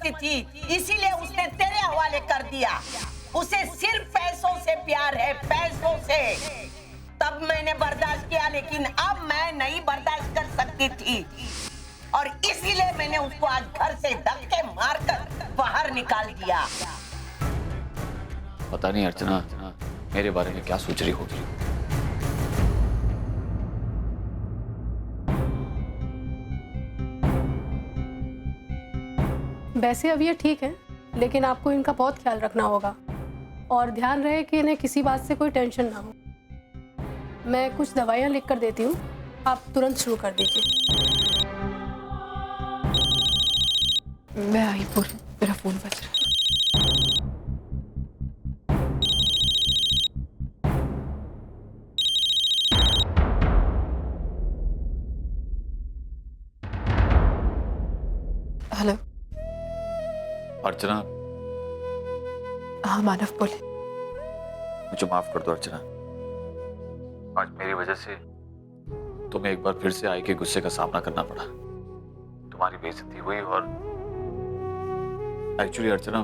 समझती थी, इसीलिए उसने तेरे हवाले कर दिया। उसे सिर्फ पैसों से प्यार है, पैसों से। तब मैंने बर्दाश्त किया, लेकिन अब मैं नहीं बर्दाश्त कर सकती थी, और इसीलिए मैंने उसको आज घर से धक्के मारकर बाहर निकाल दिया। पता नहीं अर्चना मेरे बारे में क्या सोच रही होगी। वैसे अब ये ठीक है, लेकिन आपको इनका बहुत ख्याल रखना होगा और ध्यान रहे कि इन्हें किसी बात से कोई टेंशन ना हो। मैं कुछ दवाइयाँ लिख कर देती हूँ, आप तुरंत शुरू कर दीजिए। मैं आई बोल, मेरा फोन बज रहा है। हेलो। अर्चना। हाँ मानव बोले। मुझे माफ कर दो अर्चना, आज मेरी वजह से तुम्हें एक बार फिर से आई के गुस्से का सामना करना पड़ा। तुम्हारी बेइज्जती हुई, और एक्चुअली अर्चना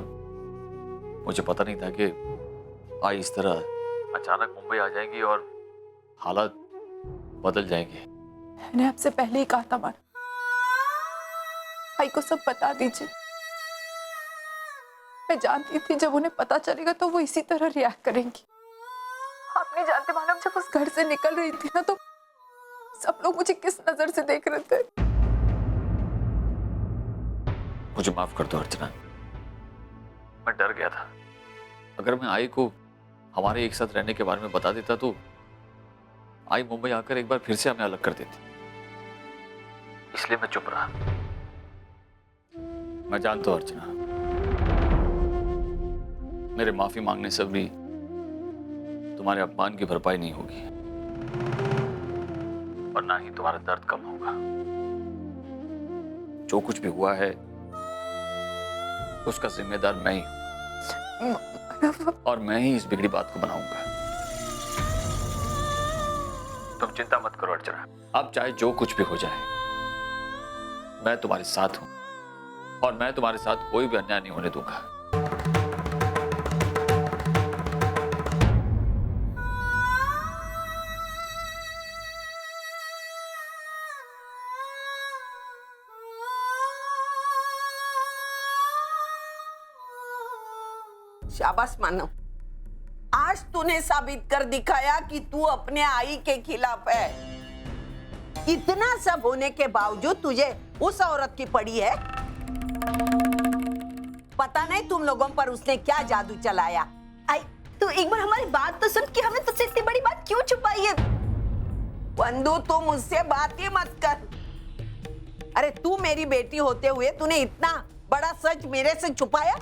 मुझे पता नहीं था कि आई इस तरह अचानक मुंबई आ जाएंगी और हालात बदल जाएंगे। मैंने आपसे पहले ही कहा था मानव, भाई को सब बता दीजिए। मैं जानती थी जब उन्हें पता चलेगा तो वो इसी तरह रिएक्ट करेंगी। आप नहीं जानते मानव, जब उस घर से निकल रही थी ना, तो सब लोग मुझे किस नजर से देख रहे थे। मुझे माफ कर दो अर्चना, मैं डर गया था। अगर मैं आई को हमारे एक साथ रहने के बारे में बता देता तो आई मुंबई आकर एक बार फिर से हमें अलग कर देती, इसलिए मैं चुप रहा। मैं जानता हूं अर्चना, मेरे माफी मांगने से भी तुम्हारे अपमान की भरपाई नहीं होगी, और ना ही तुम्हारा दर्द कम होगा। जो कुछ भी हुआ है उसका जिम्मेदार मैं ही हूं, और मैं ही इस बिगड़ी बात को बनाऊंगा। तुम चिंता मत करो अर्चना, अब चाहे जो कुछ भी हो जाए मैं तुम्हारे साथ हूं, और मैं तुम्हारे साथ कोई भी अन्याय नहीं होने दूंगा। शाबाश मानव, आज तूने साबित कर दिखाया कि तू अपने आई के खिलाफ है। इतना सब होने के बावजूद तुझे उस औरत की पड़ी है। पता नहीं तुम लोगों पर उसने क्या जादू चलाया। आई, तू एक बार हमारी बात तो सुन कि हमने तुझसे इतनी बड़ी बात क्यों छुपाई है। वंदू, तू मुझसे बात ही मत कर। अरे तू मेरी बेटी होते हुए तूने इतना बड़ा सच मेरे से छुपाया।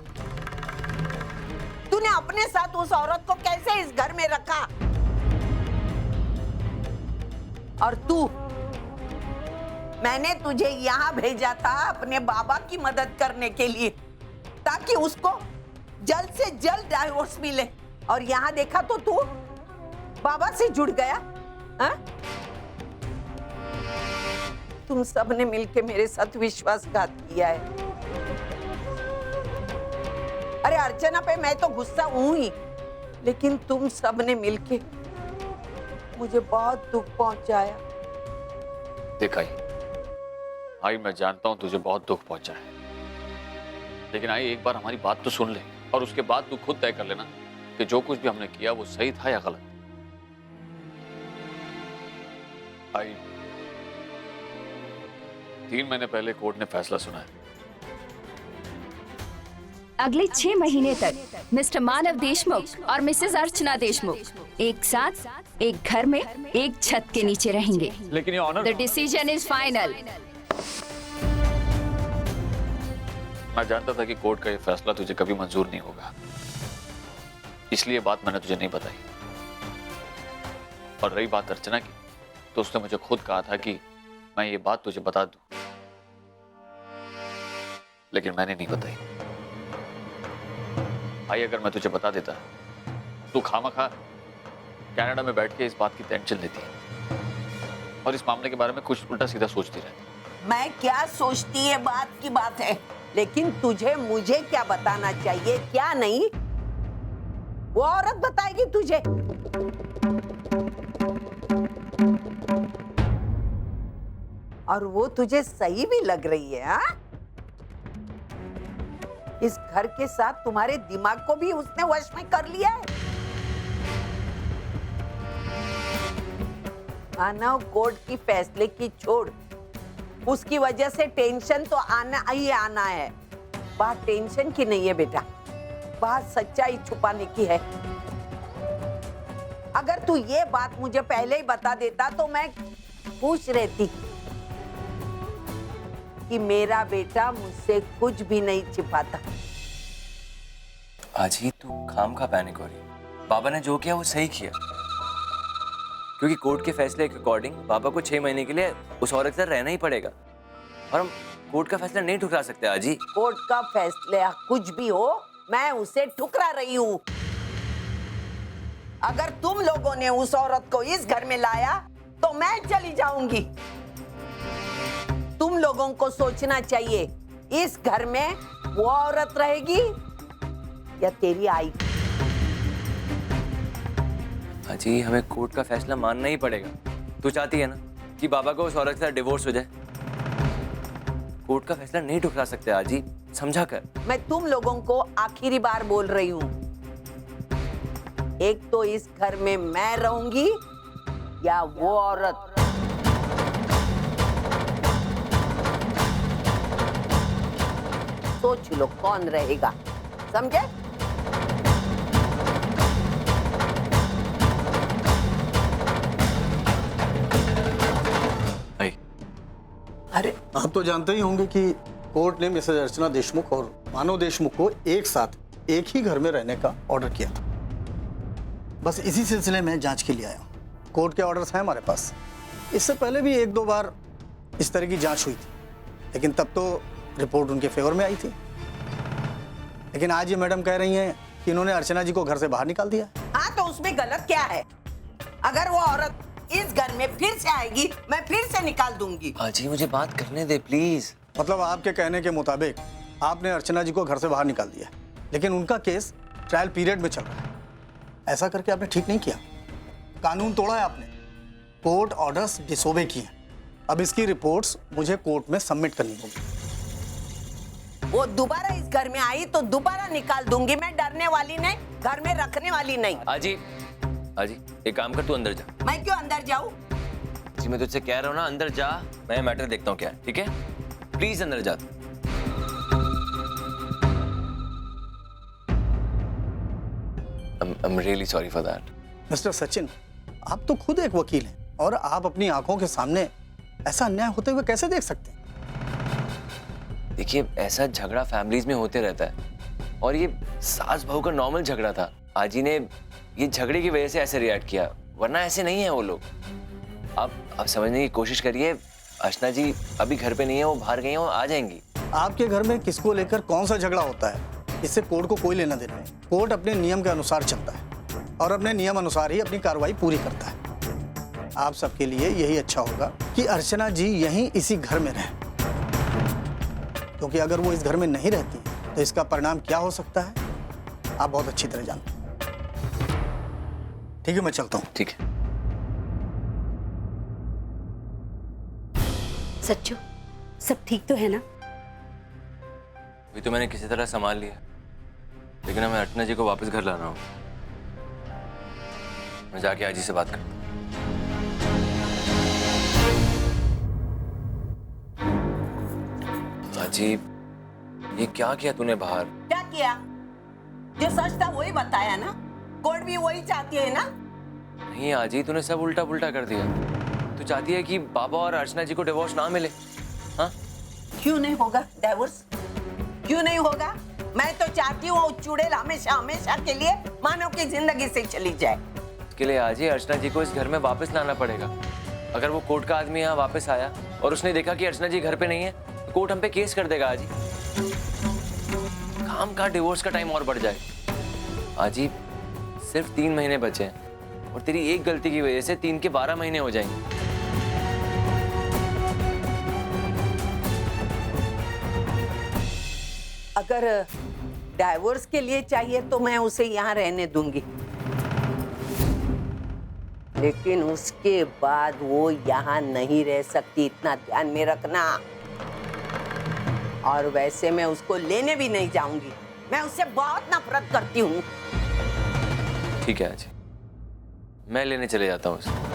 तूने अपने साथ उस औरत को कैसे इस घर में रखा? और तू, मैंने तुझे यहाँ भेजा था अपने बाबा की मदद करने के लिए, ताकि उसको जल्द से जल्द डाइवोर्स मिले, और यहाँ देखा तो तू बाबा से जुड़ गया। हा? तुम सबने मिलके मेरे साथ विश्वासघात किया है। अरे अर्चना पे मैं तो गुस्सा हूं ही, लेकिन तुम सबने मिलके मुझे बहुत दुख पहुंचाया। देख आई, मैं जानता हूं तुझे बहुत दुख पहुंचा है, लेकिन आई एक बार हमारी बात तो सुन ले, और उसके बाद तू खुद तय कर लेना कि जो कुछ भी हमने किया वो सही था या गलत। आई, 3 महीने पहले कोर्ट ने फैसला सुना है। अगले 6 महीने तक मिस्टर मानव देशमुख और मिसेस अर्चना देशमुख एक साथ एक घर में एक छत के नीचे रहेंगे। लेकिन ये honour, the decision is final. मैं जानता था कि कोर्ट का ये फैसला तुझे कभी मंजूर नहीं होगा, इसलिए बात मैंने तुझे नहीं बताई। और रही बात अर्चना की, तो उसने मुझे खुद कहा था कि मैं ये बात तुझे बता दूं, लेकिन मैंने नहीं बताई। भाई अगर मैं तुझे बता देता तू खामखा कनाडा में बैठ के इस बात की टेंशन लेती और इस मामले के बारे में कुछ उल्टा सीधा सोचती रहती। मैं क्या सोचती है बात की बात है। लेकिन तुझे मुझे क्या बताना चाहिए क्या नहीं, वो औरत बताएगी तुझे। और वो तुझे सही भी लग रही है। हाँ, इस घर के साथ तुम्हारे दिमाग को भी उसने वश में कर लिया है। मानव कोर्ट की फैसले की छोड़, उसकी वजह से टेंशन तो आना ही आना है। बात टेंशन की नहीं है बेटा, बात सच्चाई छुपाने की है। अगर तू ये बात मुझे पहले ही बता देता तो मैं खुश रहती कि मेरा बेटा मुझसे कुछ भी नहीं छिपाता। आजी तू खाम खा पैनिक हो रही है। बाबा ने जो किया वो सही किया, क्योंकि कोर्ट के फैसले के अकॉर्डिंग बाबा को 6 महीने के लिए उस औरत से रहना ही पड़ेगा और हम कोर्ट का फैसला नहीं ठुकरा सकते। आजी कोर्ट का फैसला कुछ भी हो, मैं उसे ठुकरा रही हूँ। अगर तुम लोगों ने उस औरत को इस घर में लाया तो मैं चली जाऊंगी। तुम लोगों को सोचना चाहिए, इस घर में वो औरत रहेगी या तेरी आई। आजी हमें कोर्ट का फैसला मानना ही पड़ेगा। तू चाहती है ना कि बाबा को उस औरत के साथ डिवोर्स हो जाए? कोर्ट का फैसला नहीं ठुकरा सकते आजी, समझा कर। मैं तुम लोगों को आखिरी बार बोल रही हूँ, एक तो इस घर में मैं रहूंगी या वो औरत। सोच लो कौन रहेगा, समझे? अरे आप तो जानते ही होंगे कि कोर्ट ने मिसेज अर्चना देशमुख और मानव देशमुख को एक साथ एक ही घर में रहने का ऑर्डर किया था। बस इसी सिलसिले में जांच के लिए आया हूँ। कोर्ट के ऑर्डर्स हैं हमारे पास। इससे पहले भी 1-2 बार इस तरह की जांच हुई थी, लेकिन तब तो रिपोर्ट उनके फेवर में आई थी। लेकिन आज ये मैडम कह रही हैं कि इन्होंने अर्चना जी को घर से बाहर निकाल दिया। हाँ तो उसमें गलत क्या है? अगर वो औरत इस घर में फिर से आएगी, मैं फिर से निकाल दूंगी। आजी मुझे बात करने दे प्लीज। मतलब आपके कहने के मुताबिक आपने अर्चना जी को घर से बाहर निकाल दिया, लेकिन उनका केस ट्रायल पीरियड में चल रहा है। ऐसा करके आपने ठीक नहीं किया, कानून तोड़ा है आपने, कोर्ट ऑर्डर्स डिसोबे किए हैं। अब इसकी रिपोर्ट्स मुझे कोर्ट में सबमिट करनी होगी। वो दोबारा इस घर में आई तो दोबारा निकाल दूंगी। मैं डरने वाली नहीं, घर में रखने वाली नहीं। आजी आजी एक काम कर, तू अंदर जा। मैं क्यों अंदर जाऊं? जी मैं तुझसे कह रहा हूँ ना, अंदर जा। मैं मैटर देखता हूँ क्या है, ठीक है? प्लीज अंदर जा। I'm really sorry for that. Mister Sachin, आप तो खुद एक वकील हैं और आप अपनी आंखों के सामने ऐसा अन्याय होते हुए कैसे देख सकते हैं? देखिए ऐसा झगड़ा फैमिलीज में होते रहता है और ये सास बहू का नॉर्मल झगड़ा था। आजी ने ये झगड़े की वजह से ऐसे रिएक्ट किया, वरना ऐसे नहीं है वो लोग। आप समझने की कोशिश करिए। अर्चना जी अभी घर पे नहीं है, वो बाहर गई हैं, वो आ जाएंगी। आपके घर में किसको लेकर कौन सा झगड़ा होता है, इससे कोर्ट को कोई लेना देना नहीं। कोर्ट अपने नियम के अनुसार चलता है और अपने नियम अनुसार ही अपनी कार्रवाई पूरी करता है। आप सबके लिए यही अच्छा होगा कि अर्चना जी यहीं इसी घर में रहें, क्योंकि अगर वो इस घर में नहीं रहती तो इसका परिणाम क्या हो सकता है आप बहुत अच्छी तरह जानते हैं। ठीक है, मैं चलता हूँ। ठीक है। सच्चू, सब ठीक तो है ना? अभी तो मैंने किसी तरह संभाल लिया, लेकिन मैं अर्चना जी को वापस घर लाना हूँ। मैं जाके आजी से बात करता हूँ। आजी ये क्या किया तूने बाहर? क्या किया? जो सच था वही बताया ना। कोर्ट भी वही चाहती है ना। नहीं आजी, तूने सब उल्टा पुल्टा कर दिया। तू चाहती है कि बाबा और अर्चना जी को डिवोर्स ना मिले? हाँ क्यों नहीं होगा डिवोर्स? क्यों नहीं होगा? मैं तो चाहती हूँ वो चुड़ैल हमेशा हमेशा के लिए मानव की जिंदगी से चली जाए। इसके लिए आजी अर्चना जी को इस घर में वापस लाना पड़ेगा। अगर वो कोर्ट का आदमी यहाँ वापस आया और उसने देखा कि अर्चना जी घर पे नहीं है तो कोर्ट हम पे केस कर देगा। आजी काम का डिवोर्स का टाइम और बढ़ जाए। आजी सिर्फ 3 महीने बचे हैं और तेरी एक गलती की वजह से 3 के 12 महीने हो जाएंगे। अगर डाइवोर्स के लिए चाहिए तो मैं उसे यहाँ रहने दूंगी, लेकिन उसके बाद वो यहाँ नहीं रह सकती, इतना ध्यान में रखना। और वैसे मैं उसको लेने भी नहीं जाऊंगी, मैं उससे बहुत नफरत करती हूँ। ठीक है आजी, मैं लेने चले जाता हूँ उसे।